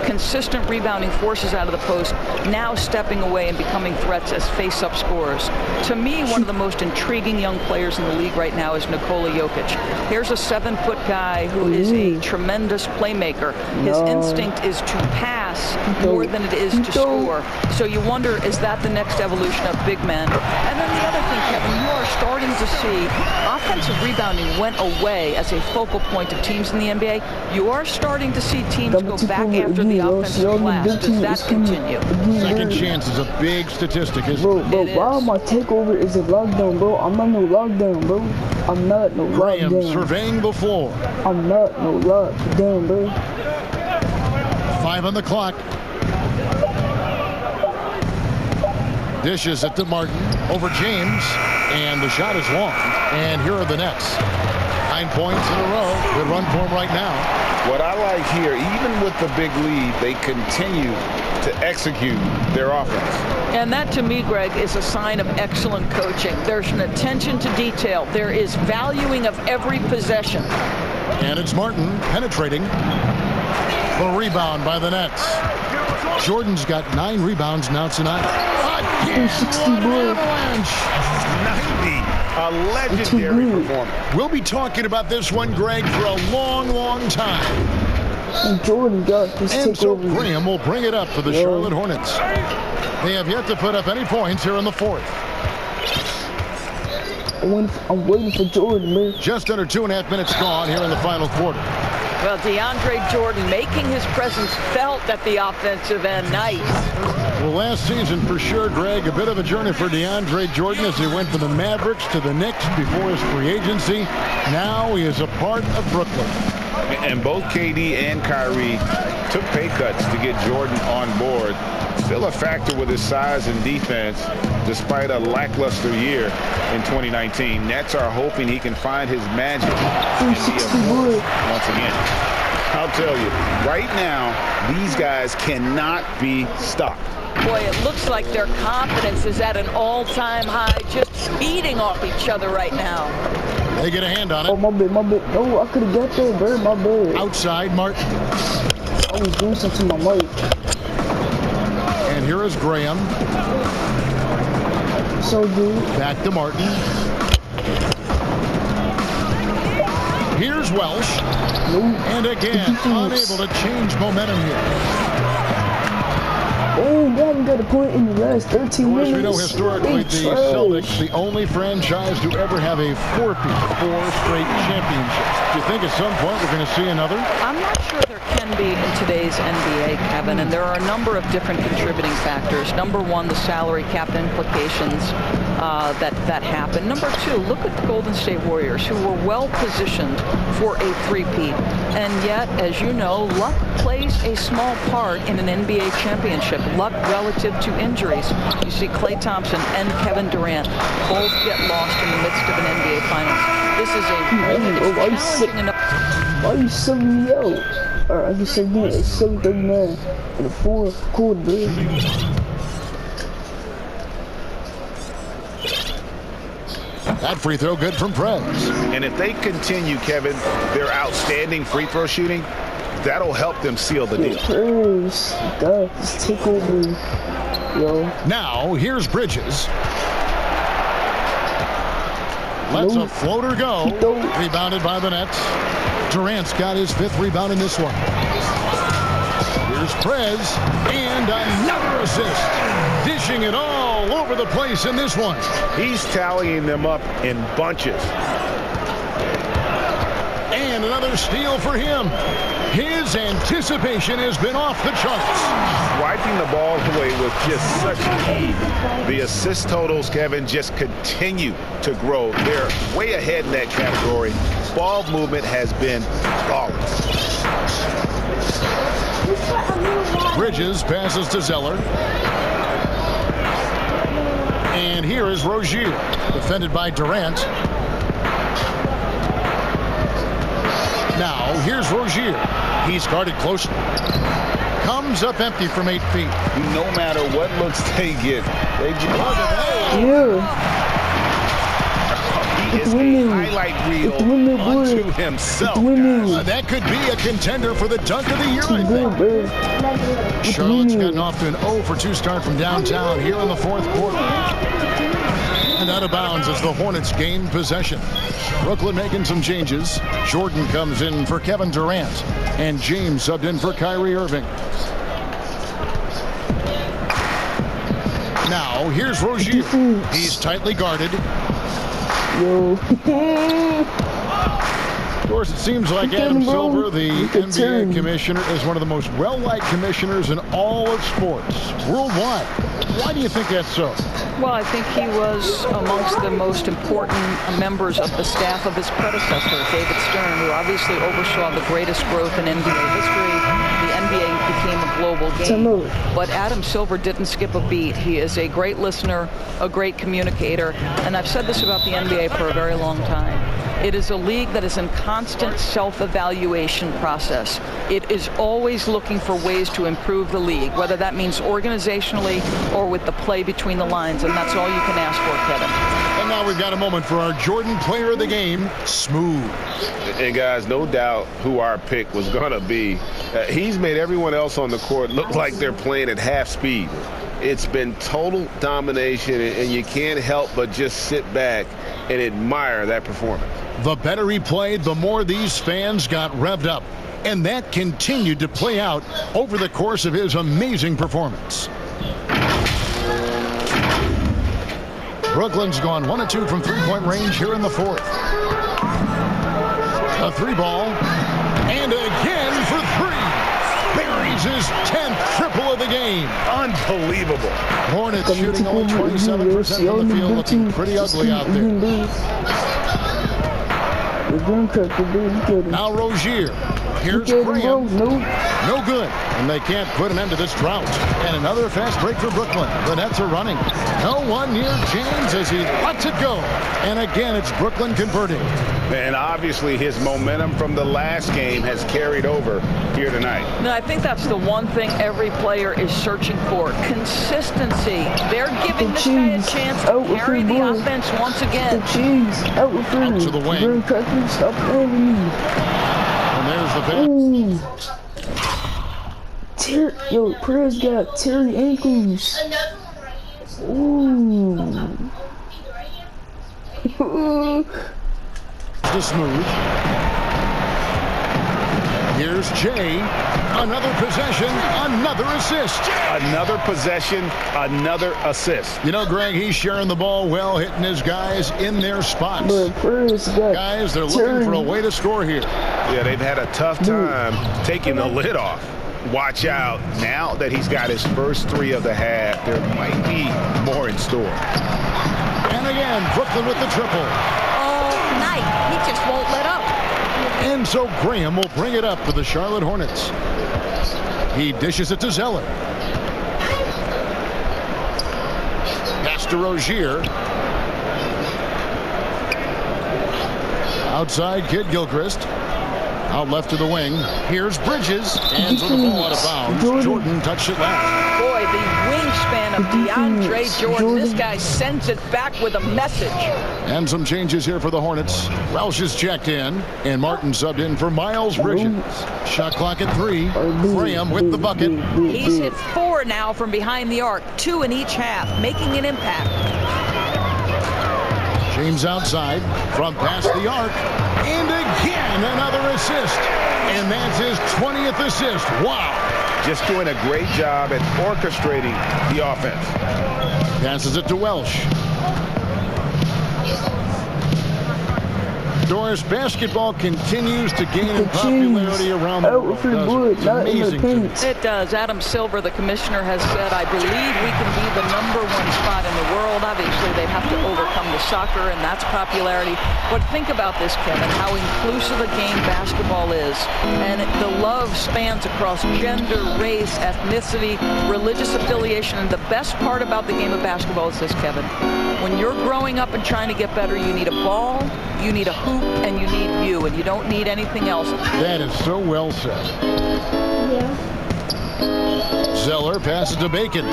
Speaker 6: consistent rebounding forces out of the post, now stepping away and becoming threats as face-up scorers. To me, one of the most intriguing young players in the league right now is Nikola Jokic. Here's a 7-foot guy who is a tremendous playmaker. His instinct is to pass more than it is to score. So you wonder, is that the next evolution of big men? And then the other thing, Kevin, you are starting to see offensive rebounding went away as a focal point of teams in the NBA. You are starting to see teams go back after the offensive glass. Does that continue?
Speaker 4: Second chance is a big statistic, isn't it?
Speaker 1: Bro, why my takeover is a lockdown, bro? I'm not no lockdown, bro. I'm not no
Speaker 4: Graham
Speaker 1: lockdown.
Speaker 4: surveying the floor.
Speaker 1: I'm not no lockdown, bro.
Speaker 4: 5 on the clock. Dishes it to Martin over James, and the shot is long. And here are the Nets. 9 points in a row. Good run for them right now.
Speaker 5: What I like here, even with the big lead, they continue to execute their offense.
Speaker 6: And that, to me, Greg, is a sign of excellent coaching. There's an attention to detail. There is valuing of every possession.
Speaker 4: And it's Martin penetrating. The rebound by the Nets. Jordan's got 9 rebounds now tonight. Again, what an avalanche.
Speaker 5: 90. A legendary performance.
Speaker 4: We'll be talking about this one, Greg, for a long, long time.
Speaker 1: And Jordan got this
Speaker 4: And so
Speaker 1: takeover.
Speaker 4: Graham will bring it up for the Charlotte Hornets. They have yet to put up any points here in the 4th.
Speaker 1: I'm waiting for Jordan, man.
Speaker 4: Just under 2.5 minutes gone here in the final quarter.
Speaker 6: Well, DeAndre Jordan making his presence felt at the offensive end. Nice.
Speaker 4: Well, last season, for sure, Greg, a bit of a journey for DeAndre Jordan as he went from the Mavericks to the Knicks before his free agency. Now he is a part of Brooklyn.
Speaker 5: And both KD and Kyrie took pay cuts to get Jordan on board. Still a factor with his size and defense, despite a lackluster year in 2019. Nets are hoping he can find his magic and be a force once again. I'll tell you, right now, these guys cannot be stopped.
Speaker 6: Boy, it looks like their confidence is at an all-time high, just feeding off each other right now.
Speaker 4: They get a hand on it.
Speaker 1: Oh, my bad. No, I could have got that, bro. My bad.
Speaker 4: Outside, Martin.
Speaker 1: I was doing something to my mic.
Speaker 4: And here is Graham.
Speaker 1: So good.
Speaker 4: Back to Martin. Here's Welsh. And again, unable to change momentum here.
Speaker 1: Oh, we haven't got a point in the last 13 minutes.
Speaker 4: We know historically the Celtics, the only franchise to ever have a four-peat, 4 straight championships. Do you think at some point we're going to see another?
Speaker 6: I'm not sure there can be in today's NBA, Kevin, and there are a number of different contributing factors. Number one, the salary cap implications that happen. Number two, look at the Golden State Warriors, who were well positioned for a three-peat. And yet, as you know, luck plays a small part in an NBA championship. Luck relative to injuries. You see Klay Thompson and Kevin Durant both get lost in the midst of an NBA Finals. This is a challenging enough.
Speaker 1: Why are you subbing me out? Alright, I just said me at 7:39 in the fourth quarter, bro.
Speaker 4: That free throw good from Prez.
Speaker 5: And if they continue, Kevin, their outstanding free throw shooting, that'll help them seal the deal.
Speaker 1: Prez, God, just take over, yo.
Speaker 4: Now, here's Bridges. Lets a floater go. Rebounded by the Nets. Durant's got his 5th rebound in this one. Here's Prez. And another assist. Dishing it all over the place in this one.
Speaker 5: He's tallying them up in bunches.
Speaker 4: And another steal for him. His anticipation has been off the charts.
Speaker 5: Wiping the ball away with just such ease. The assist totals, Kevin, just continue to grow. They're way ahead in that category. Ball movement has been flawless.
Speaker 4: Bridges passes to Zeller. And here is Rozier, defended by Durant. Now, here's Rozier. He's guarded closely. Comes up empty from 8 feet.
Speaker 5: No matter what looks they get, they just... He is a highlight reel unto himself.
Speaker 4: That could be a contender for the dunk of the year, I think. Charlotte's gotten off to an 0 for 2 start from downtown here in the 4th quarter. And out of bounds as the Hornets gain possession. Brooklyn making some changes. Jordan comes in for Kevin Durant. And James subbed in for Kyrie Irving. Now, here's Rozier. He's tightly guarded. Of course, it seems like Adam Silver, the NBA commissioner, is one of the most well-liked commissioners in all of sports worldwide. Why do you think that's so?
Speaker 6: Well, I think he was amongst the most important members of the staff of his predecessor, David Stern, who obviously oversaw the greatest growth in NBA history. The NBA became a global game. But Adam Silver didn't skip a beat. He is a great listener, a great communicator, and I've said this about the NBA for a very long time. It is a league that is in constant self-evaluation process. It is always looking for ways to improve the league, whether that means organizationally or with the play between the lines, and that's all you can ask for, Kevin.
Speaker 4: And now we've got a moment for our Jordan player of the game, Smooth.
Speaker 5: And guys, no doubt who our pick was going to be. He's made everyone else on the court look like they're playing at half speed. It's been total domination, and you can't help but just sit back and admire that performance.
Speaker 4: The better he played, the more these fans got revved up. And that continued to play out over the course of his amazing performance. Brooklyn's gone 1 of 2 from 3-point range here in the 4th. A 3-ball. And again for 3. Buries his 10th triple of the game.
Speaker 5: Unbelievable.
Speaker 4: Hornets shooting only 27% from the field, looking pretty ugly out there. Now Rozier. Here's Graham. No good. And they can't put an end to this drought. And another fast break for Brooklyn. The Nets are running. No one near James as he lets it go. And again, it's Brooklyn converting.
Speaker 5: And obviously his momentum from the last game has carried over here tonight.
Speaker 6: No, I think that's the one thing every player is searching for. Consistency. They're giving this guy a chance to carry the offense once again.
Speaker 4: Out to the wing. And there's the pass.
Speaker 1: Yo, Perez got Terry ankles. Ooh.
Speaker 4: To Smooth. Here's Jay. Another possession, another assist.
Speaker 5: Another possession, another assist.
Speaker 4: You know, Greg, he's sharing the ball well, hitting his guys in their spots. Guys, they're looking for a way to score here.
Speaker 5: Yeah, they've had a tough time taking the lid off. Watch out. Now that he's got his first 3 of the half, there might be more in store.
Speaker 4: And again, Brooklyn with the triple.
Speaker 6: All night. He just won't let up.
Speaker 4: And so Graham will bring it up for the Charlotte Hornets. He dishes it to Zeller. Pass to Rozier. Outside, Kid Gilchrist. Out left to the wing. Here's Bridges. Hands on the ball out of bounds. Jordan touched it last.
Speaker 6: Boy, the wingspan of DeAndre Jordan. This guy sends it back with a message.
Speaker 4: And some changes here for the Hornets. Welsh is checked in, and Martin subbed in for Miles Bridges. Shot clock at 3. Graham with the bucket.
Speaker 6: He's hit 4 now from behind the arc, 2 in each half, making an impact.
Speaker 4: James outside from past the arc. And again, another assist. And that's his 20th assist. Wow.
Speaker 5: Just doing a great job at orchestrating the offense.
Speaker 4: Passes it to Welsh. Doris, basketball continues to gain in popularity around the world. It's amazing.
Speaker 6: It does. Adam Silver, the commissioner, has said, I believe we can be the #1 spot in the world. Obviously, they have to overcome the soccer and that's popularity. But think about this, Kevin, how inclusive a game basketball is. And the love spans across gender, race, ethnicity, religious affiliation. And the best part about the game of basketball is this, Kevin. When you're growing up and trying to get better, you need a ball, you need a hoop, and you need you, and you don't need anything else.
Speaker 4: That is so well said.
Speaker 1: Yeah.
Speaker 4: Zeller passes to Bacon.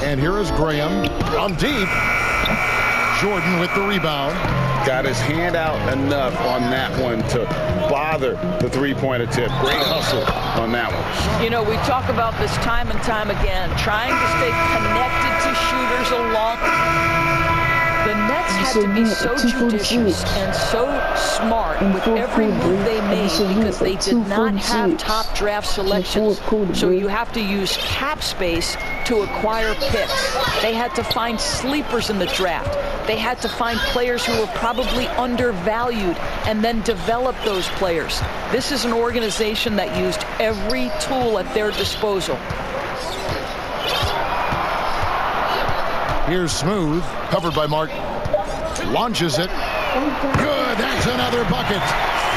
Speaker 4: And here is Graham from deep. Jordan with the rebound.
Speaker 5: Got his hand out enough on that one to bother the three-point attempt. Great hustle on that one.
Speaker 6: You know, we talk about this time and time again, trying to stay connected to shooters along. The Nets had to be so judicious and so smart with every move they made because they did not have top draft selections. So you have to use cap space to acquire picks. They had to find sleepers in the draft. They had to find players who were probably undervalued and then develop those players. This is an organization that used every tool at their disposal.
Speaker 4: Here's Smooth, covered by Martin. Launches it. Good, that's another bucket.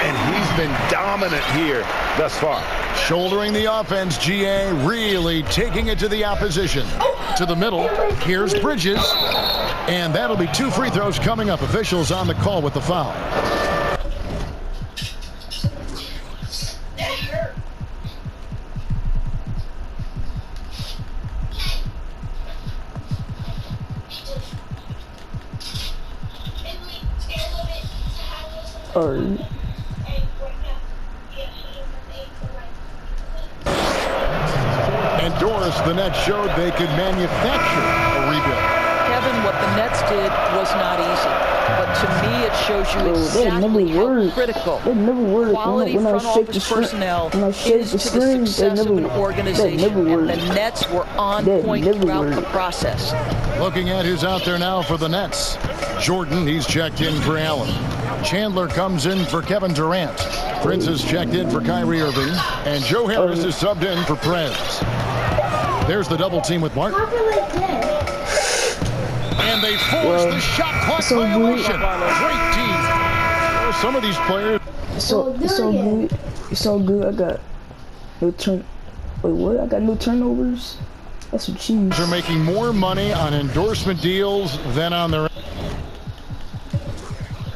Speaker 5: And he's been dominant here thus far.
Speaker 4: Shouldering the offense, GA really taking it to the opposition. To the middle, here's Bridges. And that'll be 2 free throws coming up. Officials on the call with the foul. And Doris, the Nets showed they could manufacture a rebuild.
Speaker 6: Kevin, what the Nets did was not easy. But to me, it shows you exactly how critical quality front office personnel is to the success of an organization. And the Nets were on point throughout the process.
Speaker 4: Looking at who's out there now for the Nets. Jordan, he's checked in for Allen. Chandler comes in for Kevin Durant. Prince is checked in for Kyrie Irving. And Joe Harris is subbed in for Prez. There's the double team with Martin. And they force the shot clock violation. Great team. Some of these players.
Speaker 1: It's so good. It's so good. I got no turn. Wait, what? I got no turnovers. That's some cheese.
Speaker 4: They're making more money on endorsement deals than on their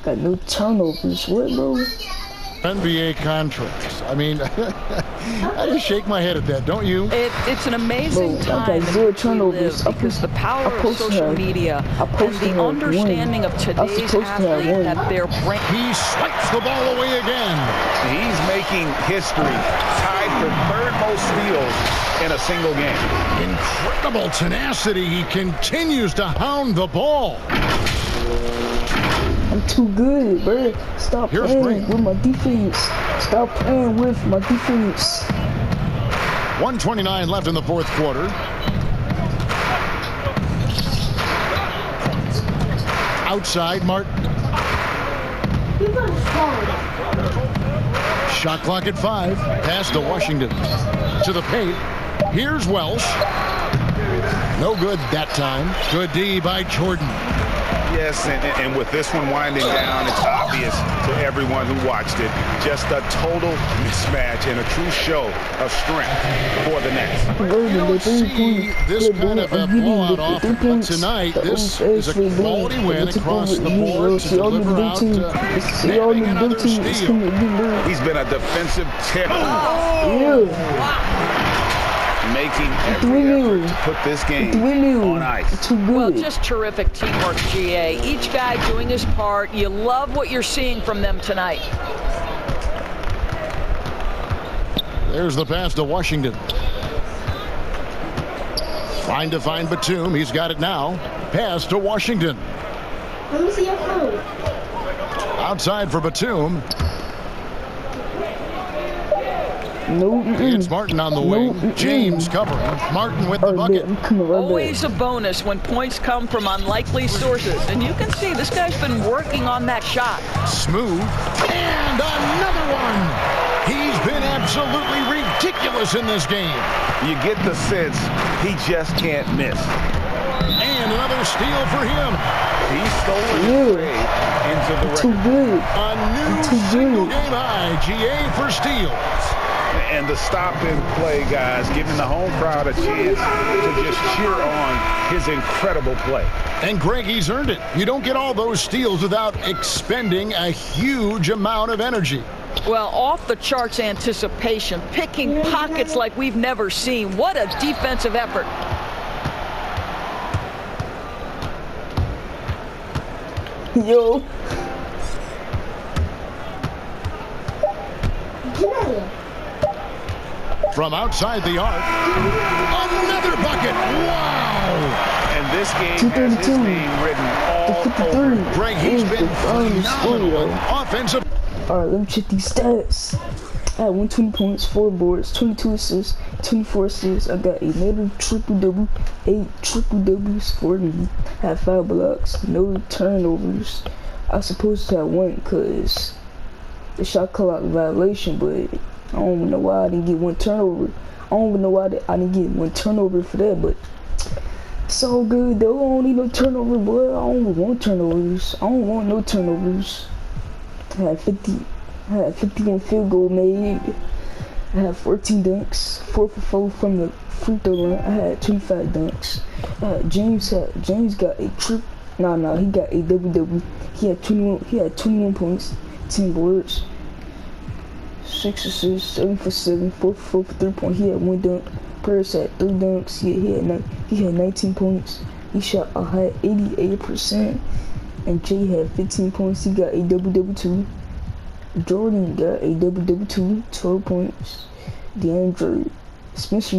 Speaker 1: got no turnovers. What, bro?
Speaker 4: NBA contracts. I mean, I just shake my head at that, don't you?
Speaker 6: It's an amazing time
Speaker 1: I got 0 turnovers.
Speaker 6: because the power of social media and the understanding of today's athlete at their brain.
Speaker 4: He swipes the ball away again.
Speaker 5: He's making history, tied for 3rd most steals in a single game.
Speaker 4: Incredible tenacity. He continues to hound the ball.
Speaker 1: I'm too good, bro. Stop
Speaker 4: Here's
Speaker 1: playing
Speaker 4: Green.
Speaker 1: with my defense. Stop playing with my defense.
Speaker 4: 1:29 left in the fourth quarter. Outside, Martin. Shot clock at 5. Pass to Washington. To the paint. Here's Welsh. No good that time. Good D by Jordan.
Speaker 5: Yes, and with this one winding down, it's obvious to everyone who watched it. Just a total mismatch and a true show of strength for the Nets.
Speaker 4: You don't see this kind of a blowout often, but tonight this is a quality win across the board to deliver out nabbing another steal.
Speaker 5: He's been a defensive terror. Making every effort to put this game on ice.
Speaker 6: Well, just terrific teamwork, GA. Each guy doing his part. You love what you're seeing from them tonight.
Speaker 4: There's the pass to Washington. Trying to find Batum. He's got it now. Pass to Washington.
Speaker 13: Let me see your phone.
Speaker 4: Outside for Batum.
Speaker 1: No,
Speaker 4: it's Martin on the wing. James covering. Martin with the bucket.
Speaker 6: Always a bonus when points come from unlikely sources. And you can see this guy's been working on that shot.
Speaker 4: Smooth. And another one. He's been absolutely ridiculous in this game.
Speaker 5: You get the sense he just can't miss.
Speaker 4: And another steal for him.
Speaker 5: He's stolen his trade into the record.
Speaker 4: A new single-game high. GA for steals.
Speaker 5: And the stop and play guys, giving the home crowd a chance to just cheer on his incredible play.
Speaker 4: And Greg, he's earned it. You don't get all those steals without expending a huge amount of energy.
Speaker 6: Well, off the charts anticipation, picking pockets like we've never seen. What a defensive effort.
Speaker 1: Yo.
Speaker 4: From outside the arc, another bucket. Wow!
Speaker 5: And this game has his name written all over.
Speaker 4: Greg, he's been phenomenal offensive.
Speaker 1: All right, let me check these stats. I had 120 points, 4 boards, 22 assists, 24 assists. I got another triple-double, 8 triple-doubles for me. I had 5 blocks, no turnovers. I was supposed to have 1 because the shot clock violation, but I don't even know why I didn't get 1 turnover. I don't even know why I didn't get 1 turnover for that, but it's all good though. I don't need no turnover, boy. I don't want turnovers. I don't want no turnovers. I had 51 field goal made. I had 14 dunks, 4 for 4 from the free throw line. I had 25 dunks. James got a trip. He got a double-double. He had 21 points, 10 boards, 6 assists, 7 for 7, 4 for 4 for 3 points. He had 1 dunk. Paris had 3 dunks. He had 19 points. He shot a high 88%. And Jay had 15 points. He got a double-double too. Jordan got a double-double too, 12 points. DeAndre Spencer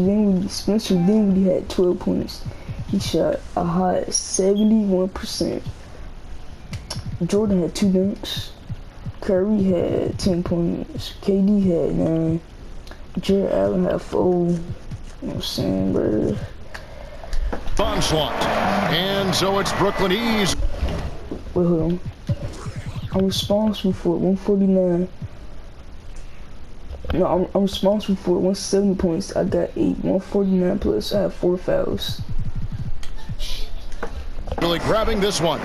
Speaker 1: Dinwiddie had 12 points. He shot a high 71%. Jordan had 2 dunks. Curry had 10 points. KD had 9. Jared Allen had 4. You know what I'm saying, bro?
Speaker 4: Onslaught. And so it's Brooklyn East.
Speaker 1: Wait, hold on. I'm responsible for 149. No, I'm responsible for 170 points. I got 8, 149 plus. I have 4 fouls.
Speaker 4: Really grabbing this one.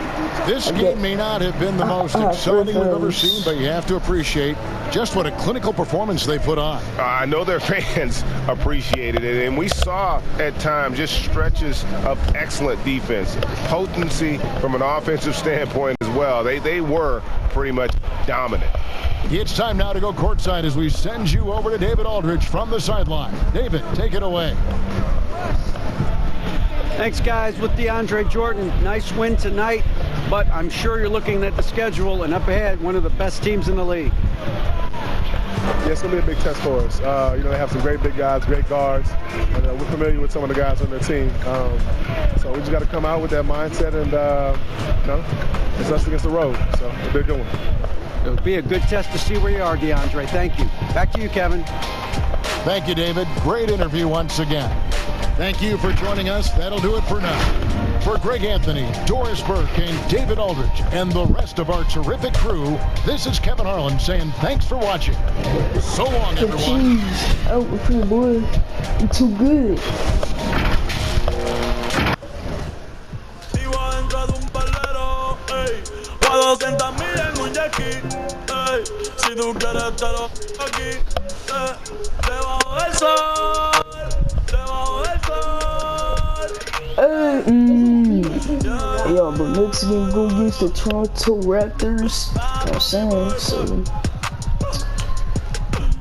Speaker 4: This game may not have been the most exciting we've ever seen, but you have to appreciate just what a clinical performance they put on.
Speaker 5: I know their fans appreciated it, and we saw at times just stretches of excellent defense, potency from an offensive standpoint as well. They were pretty much dominant.
Speaker 4: It's time now to go courtside as we send you over to David Aldridge from the sideline. David, take it away.
Speaker 8: Thanks, guys, with DeAndre Jordan. Nice win tonight, but I'm sure you're looking at the schedule and up ahead, one of the best teams in the league.
Speaker 14: Yeah, it's going to be a big test for us. You know, they have some great big guys, great guards, and we're familiar with some of the guys on their team. So we just got to come out with that mindset and, you know, it's us against the road. So it'll be a good one.
Speaker 8: It'll be a good test to see where you are, DeAndre. Thank you. Back to you, Kevin.
Speaker 4: Thank you, David. Great interview once again. Thank you for joining us. That'll do it for now. For Greg Anthony, Doris Burke, and David Aldridge, and the rest of our terrific crew, this is Kevin Harlan saying thanks for watching. So long, everyone.
Speaker 1: Jeez, out with you, boy. You're too good.
Speaker 7: Si tú quieres te lo aquí, debajo del sol, debajo del sol.
Speaker 1: Yo, but next game go against the Toronto Raptors. You know what I'm saying? So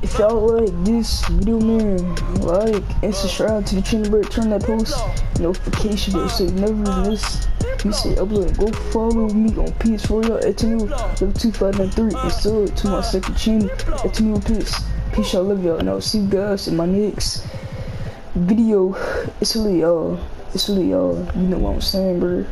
Speaker 1: if y'all like this video, man, like and subscribe to the channel, bro. Turn that post notification bell so you never miss. You say upload. Go follow me on PS4 at level 2593 and sub to my second channel at Peace, y'all, love y'all, and I'll see you guys in my next video. It's really y'all. You know what I'm saying, bro.